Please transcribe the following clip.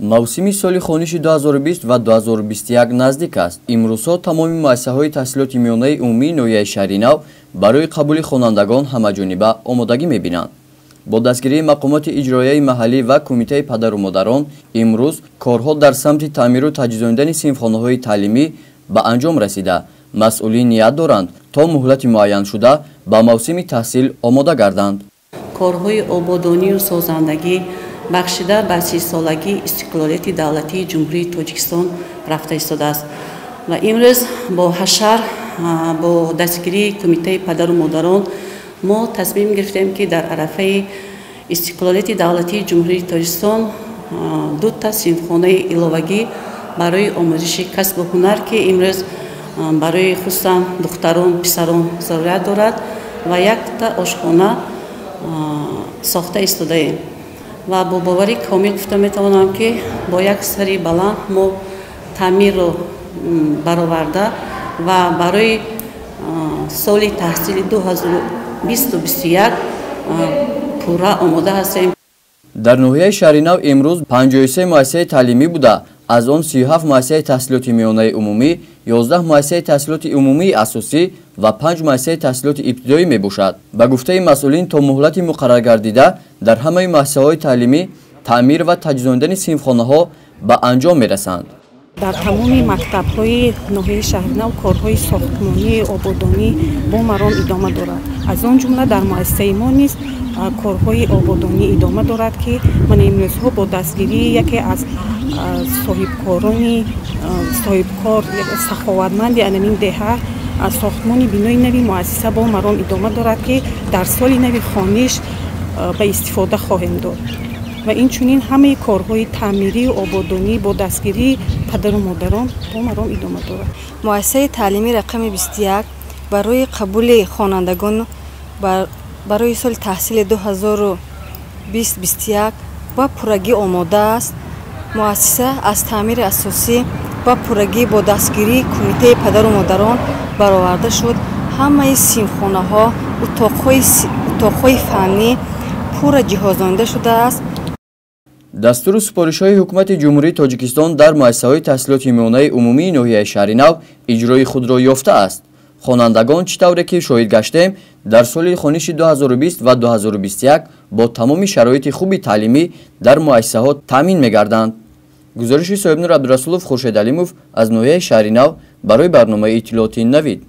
мавсими соли хониши 2020 ва 2021 наздик аст. имрӯзҳо тамоми муассисаҳои таҳсилоти миёнаи умумии ноҳияи шаҳри нав барои қабули хонандагон ҳамаҷониба омодагӣ мебинанд. бо дастгирии мақомоти иҷроияи маҳаллӣ ва кумитаи падару модарон имрӯз корҳо дар самти таъмиру таҷҳизонидани синфхонаҳои таълимӣ ба анҷом расида. масъулин ният доранд то муҳлати муайяншуда ба мавсими таҳсил омода гарданд. корҳои ободонию созандагӣ бахшида ба 30-солагии истиқлолияти давлатии ҷумҳурии Тоҷикистон рафта истодааст ва имрӯз бо ҳашар бо дастгирии кумитаи падару модарон мо тасмим гирифтем ки дар арафаи истиқлолияти давлатии ҷумҳурии Тоҷикистон дута синфхонаи иловагӣ барои омӯзиши касбу ҳунар ки имрӯз барои хусусан духтарон писарон зарурият дорад ва якта ошхона сохта истодаем ва бо бовари комил гуфта метавонам ки бо як сари баланд мо таъмирро бароварда ва барои соли таҳсили 2020-21 пурра омода ҳастем. дар ноҳияи шаҳри нав имрӯз 53 муассисаи таълимӣ буда, аз он 37 муассисаи таҳсилоти миёнаи умумӣ, 11 муассисаи таҳсилоти умумии асосӣ ва 5 муассисаи таҳсилоти ибтидоӣ мебошад. ба гуфтаи масъулин то муҳлати муқаррар гардида дар ҳамаи муассисаҳои таълимӣ таъмир ва таҷҳизонидани синфхонаҳо ба анҷом мерасанд. дар тамоми мактабҳои ноҳияи шаҳринав корҳои сохтмонии ободонӣ бо маром идома дорад. аз он ҷумла дар муассисаи мо низ корҳои ободонӣ идома дорад ки ман имрӯзҳо бо дастгирии яке аз соҳибкор саховатманди анамин деҳа сохтмони бинои нави муассиса бо маром идома дорад ки дар соли нави хониш ба истифода хоҳем дод ва инчунин ҳамаи корҳои таъмирию ободонӣ бо дастгирии падару модарон бо маром идома дорад. муассисаи таълимӣ рақами 21 барои қабули хонандагон барои соли таҳсили 2020-21 ба пуррагӣ омода аст. муассиса аз таъмири асосӣ ба пуррагӣ бо дастгирии кумитаи падару модарон бароварда шуд. ҳамаи синфхонаҳо утоқҳои фаннӣ пурра ҷиҳозонида шудааст. дастуру супоришҳои ҳукумати ҷумҳурии Тоҷикистон дар муассисаҳои таҳсилоти миёнаи умумии ноҳияи шаҳри нав иҷрои худро ёфтааст. хонандагон чӣ тавре ки шоҳид гаштем дар соли хониши 2020 ва 2021 бо тамоми шароити хуби таълимӣ дар муассисаҳо таъмин мегарданд. гузориши соҳибнур Абдурасулов, Хуршед Алимов аз ноҳияи шаҳри нав барои барномаи иттилооти Навид.